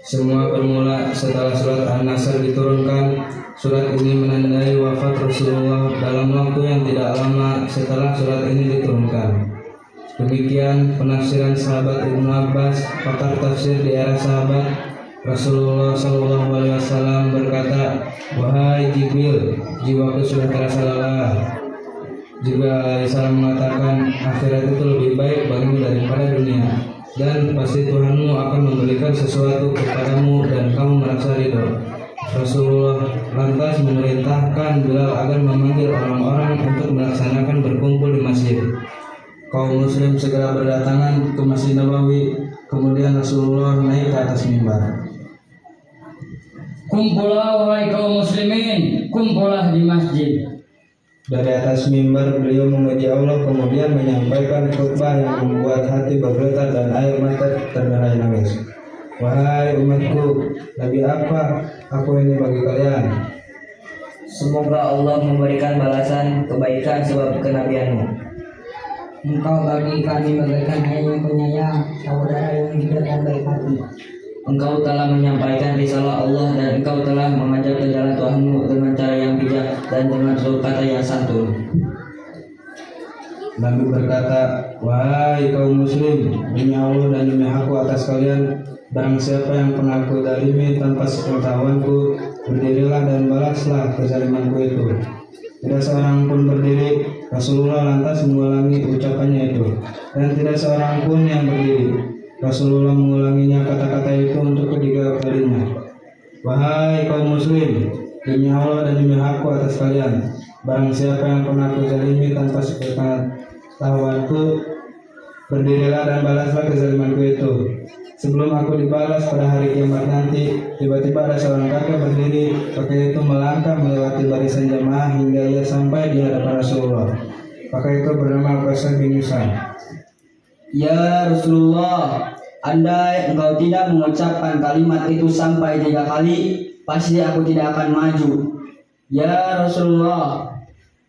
Semua bermula setelah surat An-Nasr diturunkan. Surat ini menandai wafat Rasulullah dalam waktu yang tidak lama setelah surat ini diturunkan. Demikian penafsiran sahabat Ibnu Abbas. Pakar tafsir di era sahabat Rasulullah SAW berkata, "Wahai Jibril, jiwaku sudah terasa lelah." Jibril alaihissalam mengatakan, "Akhirat itu lebih baik bagimu daripada dunia, dan pasti Tuhanmu akan memberikan sesuatu kepadamu dan kamu merasa ridho." Rasulullah lantas memerintahkan Bilal agar memanggil orang-orang untuk melaksanakan berkumpul di masjid. Kaum muslim segera berdatangan ke Masjid Nabawi. Kemudian Rasulullah naik ke atas mimbar. "Kumpulah wahai kaum muslimin, kumpulah di masjid." Dari atas mimbar beliau memuji Allah, kemudian menyampaikan khutbah yang membuat hati bergetar dan air mata terderai nangis. "Wahai umatku, nabi apa aku ini bagi kalian? Semoga Allah memberikan balasan kebaikan sebab kenabianmu. Engkau bagi kami bagaikan ayah yang penyayang, saudara yang bijak dan baik hati. Engkau telah menyampaikan risalah Allah dan engkau telah mengajak ke jalan Tuhanmu dengan cara yang bijak dan dengan tutur kata yang santun." Nabi berkata, "Wahai kaum muslim, demi Allah dan demi aku atas kalian, barang siapa yang pernah aku zalimi tanpa sepengetahuanku, berdirilah dan balaslah kezalimanku itu." Tidak seorang pun berdiri. Rasulullah lantas mengulangi ucapannya itu, dan tidak seorang pun yang berdiri. Rasulullah mengulanginya kata-kata itu untuk ketiga kalinya. "Wahai kaum muslim, demi Allah dan demi aku atas kalian, barang siapa yang pernah aku zalimi tanpa sepengetahuanku, berdirilah dan balaslah kezalimanku itu. Sebelum aku dibalas pada hari kiamat nanti." Tiba-tiba ada seorang kakek berdiri. Kakek itu melangkah melewati barisan jamaah hingga ia sampai di hadapan Rasulullah. Kakek itu bernama Qasim bin Musa. "Ya Rasulullah, andai engkau tidak mengucapkan kalimat itu sampai 3 kali, pasti aku tidak akan maju. Ya Rasulullah,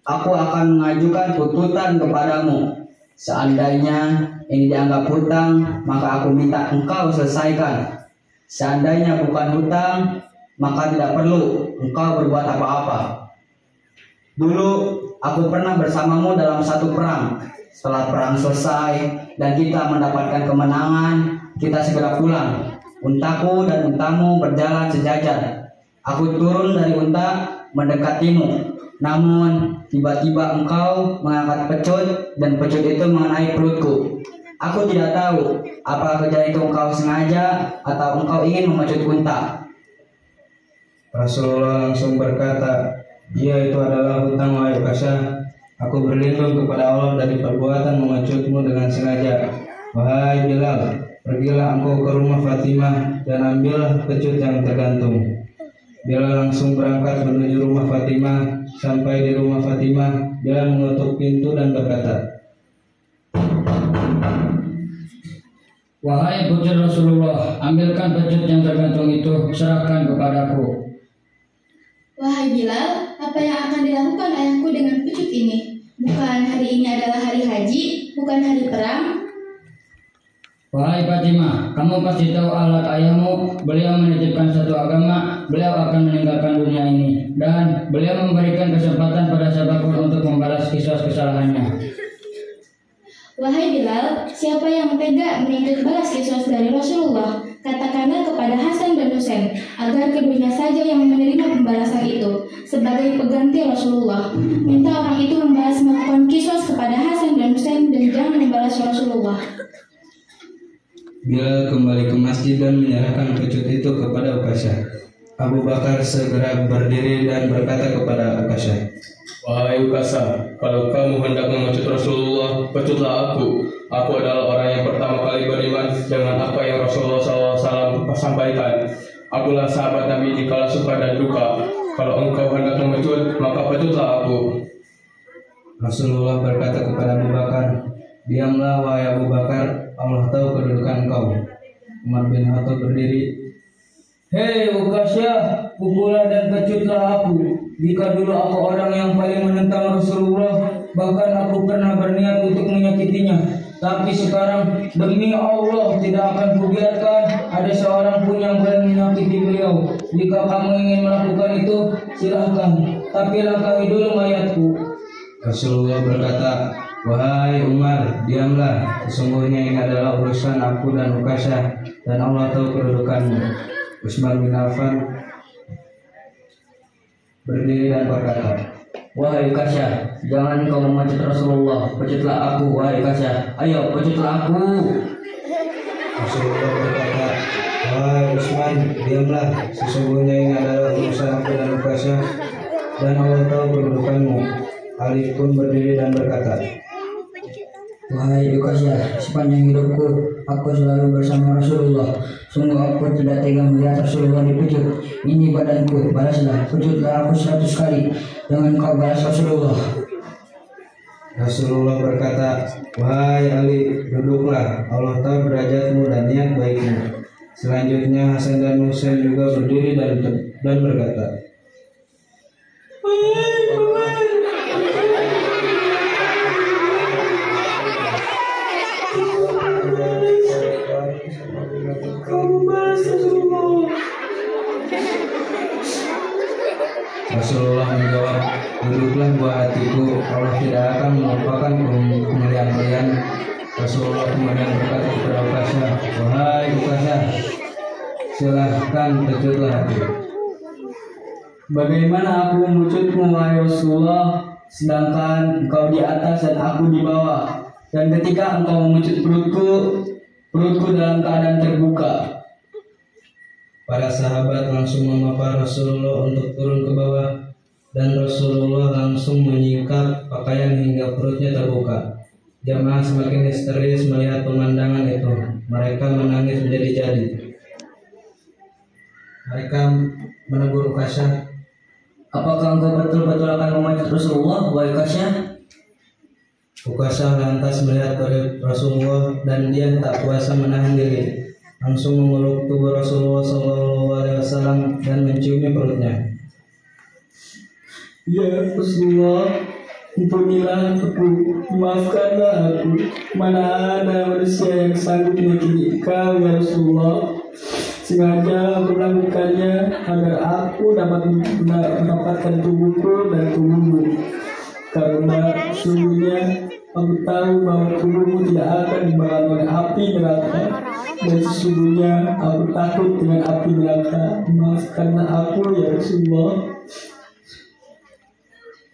aku akan mengajukan tuntutan kepadamu. Seandainya ini dianggap hutang, maka aku minta engkau selesaikan. Seandainya bukan hutang, maka tidak perlu engkau berbuat apa-apa. Dulu aku pernah bersamamu dalam satu perang. Setelah perang selesai dan kita mendapatkan kemenangan, kita segera pulang. Untaku dan untamu berjalan sejajar. Aku turun dari unta mendekatimu. Namun tiba-tiba engkau mengangkat pecut dan pecut itu mengenai perutku. Aku tidak tahu apakah kejadian itu engkau sengaja atau engkau ingin memecut unta." Rasulullah langsung berkata, "Iya, itu adalah hutang wahai Uqasyah. Aku berlindung kepada Allah dari perbuatan memecutmu dengan sengaja. Wahai Bilal, pergilah engkau ke rumah Fatimah dan ambil pecut yang tergantung." Bilal langsung berangkat menuju rumah Fatimah. Sampai di rumah Fatimah, Bilal mengetuk pintu dan berkata, "Wahai putri Rasulullah, ambilkan pecut yang tergantung itu, serahkan kepadaku." "Wahai Bilal, apa yang akan dilakukan ayahku dengan pecut ini? Bukan hari ini adalah hari haji, bukan hari perang?" "Wahai Fatimah, kamu pasti tahu alat ayahmu. Beliau menitipkan satu agama, beliau akan meninggalkan dunia ini, dan beliau memberikan kesempatan pada siapapun untuk membalas kesalahannya." "Wahai Bilal, siapa yang tega menuntut balas kisos dari Rasulullah? Katakanlah kepada Hasan dan Husain agar keduanya saja yang menerima pembalasan itu sebagai pengganti Rasulullah. Minta orang itu membalas melakukan kisos kepada Hasan dan Husain dan jangan membalas Rasulullah." Bilal kembali ke masjid dan menyerahkan pecut itu kepada Uqasyah. Abu Bakar segera berdiri dan berkata kepada Uqasyah, "Wahai Uqasyah, kalau kamu hendak memecut Rasulullah, pecutlah aku. Aku adalah orang yang pertama kali beriman dengan apa yang Rasulullah SAW sampaikan. Akulah sahabat Nabi di kala suka dan duka. Kalau engkau hendak memecut, maka pecutlah aku." Rasulullah berkata kepada Abu Bakar, "Diamlah wahai Abu Bakar, Allah tahu kedudukan kau." Umar bin Khattab berdiri. "Hei Uqasyah, pukullah dan pecutlah aku. Jika dulu aku orang yang paling menentang Rasulullah, bahkan aku pernah berniat untuk menyakitinya. Tapi sekarang demi Allah tidak akan kubiarkan ada seorang pun yang berani menyakiti beliau. Jika kamu ingin melakukan itu, silahkan. Tapi langkahi dulu mayatku. Rasulullah berkata, wahai Umar, diamlah. Sesungguhnya ini adalah urusan aku dan Ukasyah, dan Allah tahu kedudukanmu. Utsman bin Affan berdiri dan berkata, Wahai Ukasyah, jangan kau memecut Rasulullah. Pecutlah aku, wahai Ukasyah. Ayo, pecutlah aku. Rasulullah berkata, wahai Utsman, diamlah. Sesungguhnya ini adalah urusan aku dan Ukasyah, dan Allah tahu kedudukanmu. Ali pun berdiri dan berkata, Wahai Ukasyah, sepanjang hidupku aku selalu bersama Rasulullah. Sungguh aku tidak tega melihat Rasulullah dipecut. Ini badanku, balaslah, pecutlah aku 100 kali. Jangan kau balas Rasulullah. Rasulullah berkata, wahai Ali, duduklah. Allah tahu derajatmu dan niat baikmu. Selanjutnya Hasan dan Husain juga berdiri dan berkata, Rasulullah menjawab, duduklah buah hatiku, Allah tidak akan melupakan kemuliaan kalian. Rasulullah kemudian berkata kepada Ukasyah, wahai Ukasyah, silahkan pecutlah aku. Bagaimana aku memucutmu, wahai Rasulullah, sedangkan engkau di atas dan aku di bawah. Dan ketika engkau memucut perutku dalam keadaan terbuka. Para sahabat langsung memapar Rasulullah untuk turun ke bawah, dan Rasulullah langsung menyingkap pakaian hingga perutnya terbuka. Jamaah semakin histeris melihat pemandangan itu. Mereka menangis menjadi-jadi. Mereka menegur Ukasyah, Apakah engkau betul-betul akan memecut Rasulullah, wahai Ukasyah? Ukasyah lantas melihat Rasulullah dan dia tak kuasa menahan diri, langsung memeluk tubuh Rasulullah SAW dan menciumi perutnya. Ya Rasulullah, ampunilah aku, maafkanlah aku. Mana ada manusia yang sanggup menyakiti kau, ya Rasulullah. Sengaja aku melakukannya agar aku dapat mendapatkan tubuhku dan tubuhmu. Karena sesungguhnya aku tahu bahwa tubuhmu tidak akan dibakar oleh api neraka. Dan sesungguhnya aku takut dengan api neraka. Maafkanlah aku, ya Rasulullah.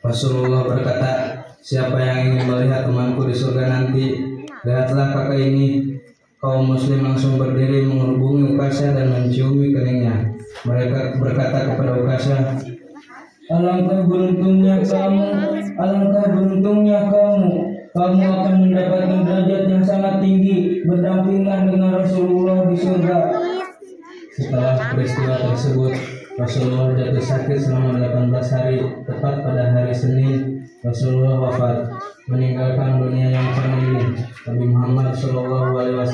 Rasulullah berkata, siapa yang ingin melihat temanku di surga nanti, lihatlah kakak ini. Kaum muslim langsung berdiri menghubungi Ukasyah dan menciumi keningnya. Mereka berkata kepada Ukasyah, Alangkah beruntungnya kamu, alangkah beruntungnya kamu. Kamu akan mendapatkan derajat yang sangat tinggi berdampingan dengan Rasulullah di surga. Setelah peristiwa tersebut, Rasulullah jatuh sakit selama 18 hari. Tepat pada hari Senin, Rasulullah wafat, meninggalkan dunia yang fana ini. Nabi Muhammad SAW adalah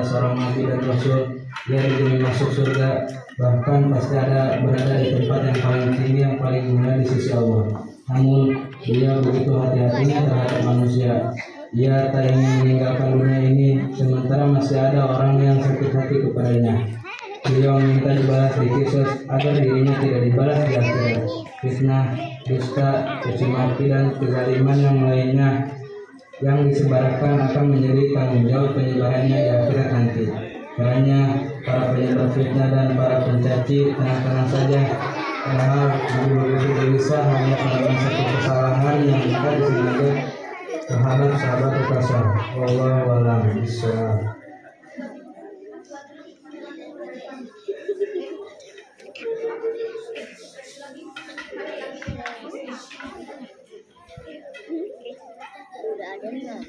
seorang nabi dan rasul. Dia dijamin masuk surga, bahkan pasti ada berada di tempat yang paling tinggi, yang paling mulia di sisi Allah. Namun dia begitu hati-hatinya terhadap manusia. Ia tak ingin meninggalkan dunia ini, sementara masih ada orang yang sakit hati kepadanya. Beliau minta dibalas di kisos agar dirinya tidak dibalas di akhirat. Fitnah, dusta, caci maki dan kezaliman yang lainnya yang disebarkan akan menjadi tanggung jawab penyebarannya di akhirat nanti. Karena para penyebar fitnah dan para pencaci tenang-tenang saja. Padahal begitu gelisah hanya karena satu kesalahan yang kita disengaja terhadap sahabat Ukasyah. Wallahu a'lam bishawab. Udah ada nggak?